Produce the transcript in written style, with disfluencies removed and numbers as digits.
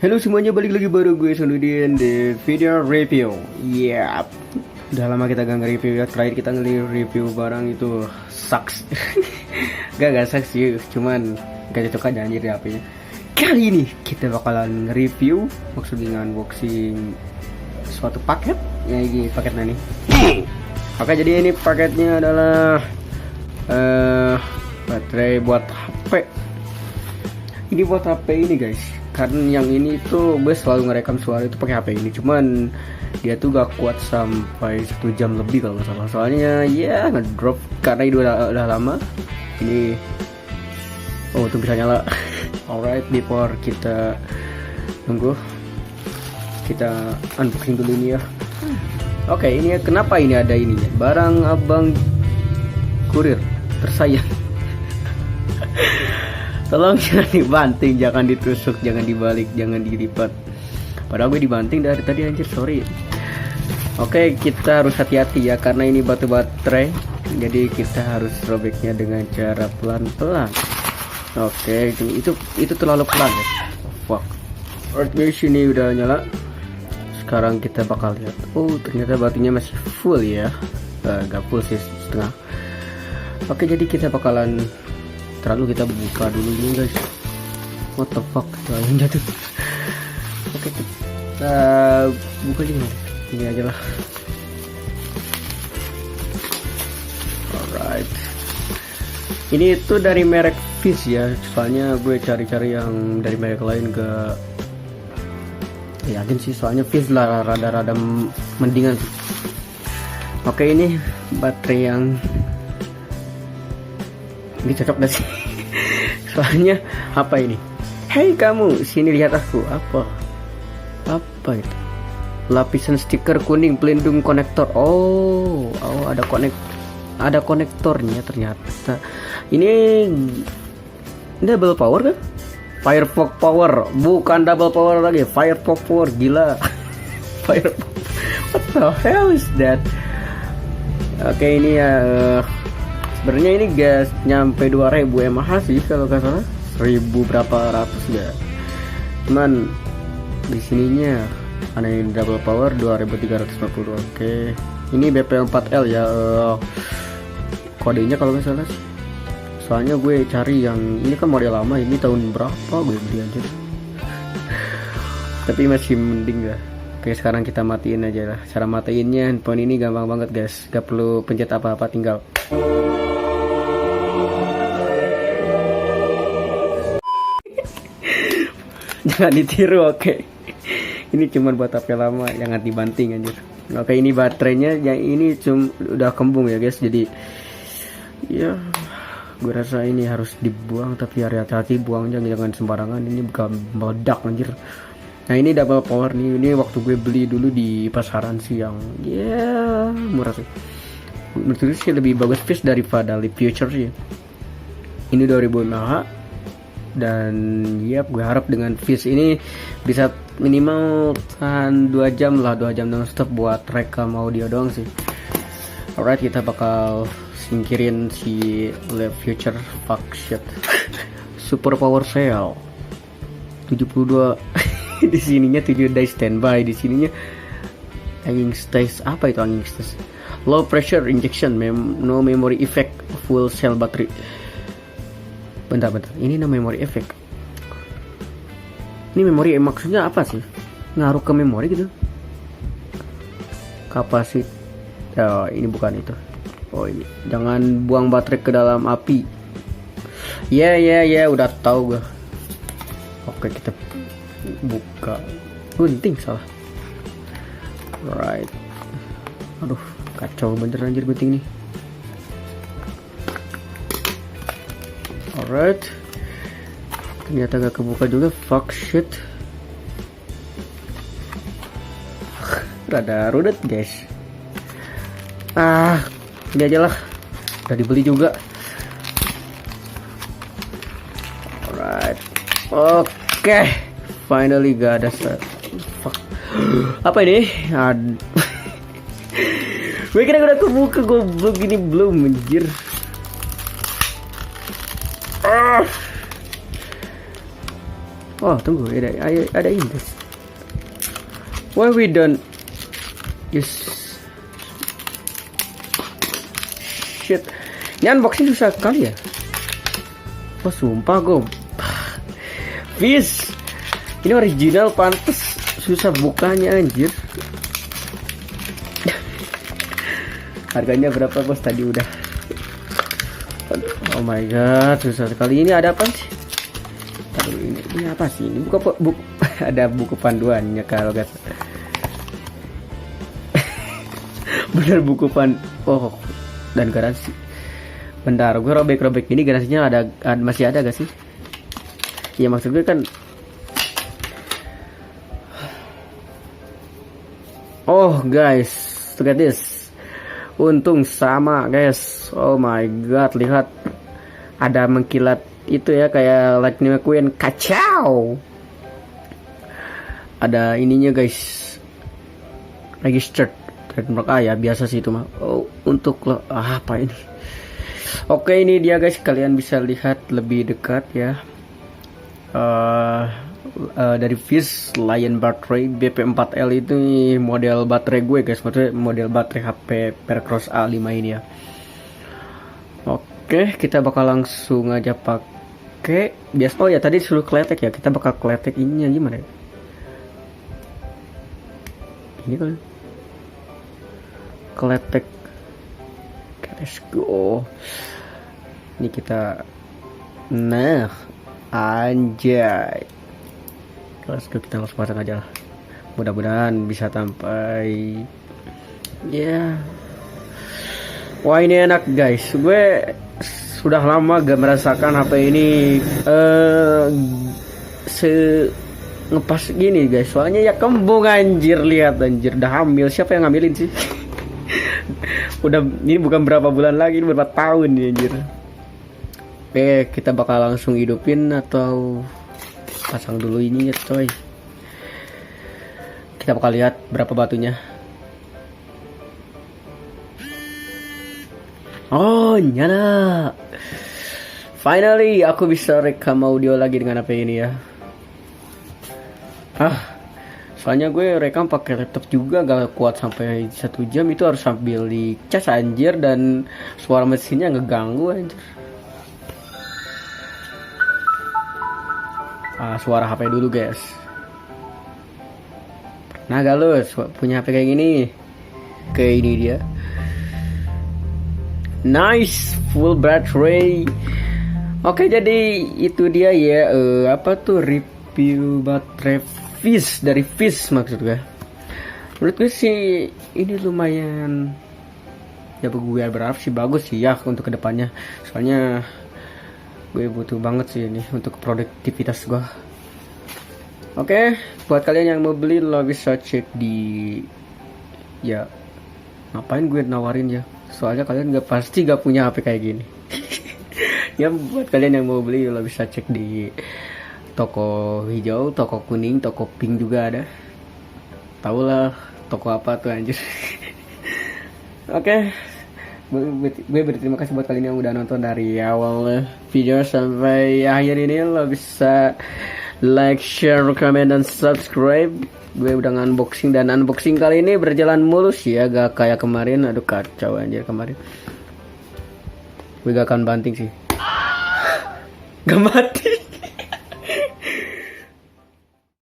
Halo semuanya, balik lagi baru gue Sonudin di video review. Yap, udah lama kita gak nge-review ya. Terakhir kita nge-review barang itu sucks. Gak sucks sih, cuman gak cocok aja anjir di HP-nya. Kali ini kita bakalan nge-review, maksudnya unboxing suatu paket. Ya ini paketnya nih. Oke, jadi ini paketnya adalah baterai buat HP. Ini buat HP ini guys. Karena yang ini tuh gue selalu ngerekam suara itu pakai HP ini, cuman dia tuh gak kuat sampai 1 jam lebih kalau nggak salah. Soalnya ya ngedrop karena itu udah lama. Ini tuh bisa nyala. Alright, before kita nunggu, kita unboxing dulu ini ya. Oke, ini kenapa ini ada ininya? Barang abang kurir tersayang. Tolong jangan dibanting, jangan ditusuk, jangan dibalik, jangan dilipat. Padahal gue dibanting dari tadi anjir, sorry. Oke, kita harus hati-hati ya karena ini batu baterai. Jadi kita harus robeknya dengan cara pelan-pelan. Oke, itu terlalu pelan ya. Fuck. Alright guys, ini udah nyala. Sekarang kita bakal lihat. Oh, ternyata batunya masih full ya. Gak full sih, setengah. Oke, jadi kita bakalan kita buka dulu ini guys. What the fuck, yang jatuh. Oke, kita buka ini aja lah. Alright, ini itu dari merek Fish ya. Soalnya gue cari-cari yang dari merek lain gak yakin sih, soalnya Fish lah rada-rada mendingan. Oke, ini baterai yang ini cocok gak sih? Soalnya apa ini? Hei kamu, sini lihat aku. Apa itu? Lapisan stiker kuning pelindung konektor. Oh, ada konektornya ternyata. Ini double power kan? Firefox power, bukan double power lagi. Firefox power, gila. Firefox. What the hell is that? Oke, ini ya. Sebenarnya ini gas nyampe 2000 mAh sih kalau nggak salah, 1000 berapa ratus ya. Cuman di sininya ada yang double power 2350. Oke, ini BP4L ya. Kodenya kalau nggak salah. Soalnya gue cari yang ini kan model lama, ini tahun berapa gue beli aja. Tapi masih mending ya. Oke, sekarang kita matiin aja lah. Cara matiinnya handphone ini gampang banget guys, gak perlu pencet apa-apa, tinggal jangan ditiru. Oke, ini cuma buat HP lama, jangan dibanting anjir. Oke, ini baterainya yang ini udah kembung ya guys, jadi ya gue rasa ini harus dibuang, tapi hati-hati buangnya, jangan sembarangan, ini bukan meledak anjir. Nah, ini double power nih, ini waktu gue beli dulu di pasaran sih yang ya murah sih. Menurut gue sih lebih bagus Fish daripada Leap Future sih. Ini 2000 mAh. Dan ya gue harap dengan Fish ini bisa minimal tahan 2 jam lah, 2 jam non-stop buat rekam audio doang sih. Alright, kita bakal singkirin si Leap Future. Fuck shit. Super power cell 72. Di sininya 7 die standby, di sininya hanging stage. Apa itu hanging stage? Low pressure injection, no memory effect, full cell battery. Bentar, ini no memory effect. Ini memori maksudnya apa sih? Ngaruh ke memori gitu? Kapasitas. Oh, ini bukan itu. Oh, ini jangan buang baterai ke dalam api. Ya, udah tahu gue. Oke, kita buka. Gunting salah. Right. Aduh, kacau bener anjir gunting nih. Alright, ternyata gak kebuka juga. Fuck shit. Rada rudet guys. Ini aja lah, udah dibeli juga. Alright, oke, finally gak ada set. Fuck. Apa ini? Gue kira udah kebuka, goblok, gini belum anjir. Oh tunggu, ada ini guys. Why we don't use shit? Ini unboxing susah sekali ya. Oh sumpah gue Fish ini original, pantes susah bukanya anjir. Harganya berapa bos tadi udah. Oh my god, susah sekali. Ini ada apa sih? Aduh, ini apa sih? Ini buku ada buku panduannya kalau guys. Bener buku oh, dan garansi. Bentar, gue robek-robek ini garansinya masih ada gak sih? Ya maksud gue kan. Oh guys, look at this. Untung sama guys. Oh my god, lihat ada mengkilat itu ya, kayak Lightning McQueen. Kacau. Ada ininya guys, registered trademark. Ya biasa sih itu mah. Oh untuk lo apa ini? Oke, ini dia guys, kalian bisa lihat lebih dekat ya. Dari Fish Lion Battery BP4L itu model baterai gue guys, maksudnya model baterai HP Percross A5 ini ya. Oke, kita bakal langsung aja pakai biasa. Oh ya tadi disuruh kletek ya, kita bakal kletek ininya gimana ya? Ini kan kletek. Let's go. Ini kita anjay. Let's go, kita langsung pasang aja lah. Mudah-mudahan bisa sampai ya. Wah ini enak guys. Gue sudah lama gak merasakan HP ini ngepas gini guys. Soalnya ya kembung anjir, lihat anjir udah hamil. Siapa yang ngambilin sih? Udah ini bukan berapa bulan lagi, ini berapa tahun nih anjir. Oke, kita bakal langsung hidupin atau pasang dulu ininya coy. Kita bakal lihat berapa batunya. Oh nyala. Finally aku bisa rekam audio lagi dengan HP ini ya. Soalnya gue rekam pakai laptop juga gak kuat sampai 1 jam, itu harus sambil dicas anjir, dan suara mesinnya ngeganggu anjir. Suara HP dulu guys. Nah gak lu punya HP kayak gini? Kayak ini dia. Nice full battery. Oke, jadi itu dia ya, apa tuh review baterai Fish dari Fish maksud gue. Menurut gue sih ini lumayan ya, gue berharap sih bagus sih ya untuk kedepannya. Soalnya gue butuh banget sih ini untuk produktivitas gue. Oke, buat kalian yang mau beli lo bisa cek di ya, ngapain gue nawarin ya, soalnya kalian pasti gak punya HP kayak gini. Ya buat kalian yang mau beli lo bisa cek di toko hijau, toko kuning, toko pink juga ada. Tahu lah toko apa tuh anjir. Oke, gue berterima kasih buat kalian yang udah nonton dari awal video sampai akhir ini. Lo bisa like, share, comment, dan subscribe. Gue udah unboxing, dan unboxing kali ini berjalan mulus ya, gak kayak kemarin. Aduh kacau anjir kemarin. Gue gak akan banting sih. Gak mati.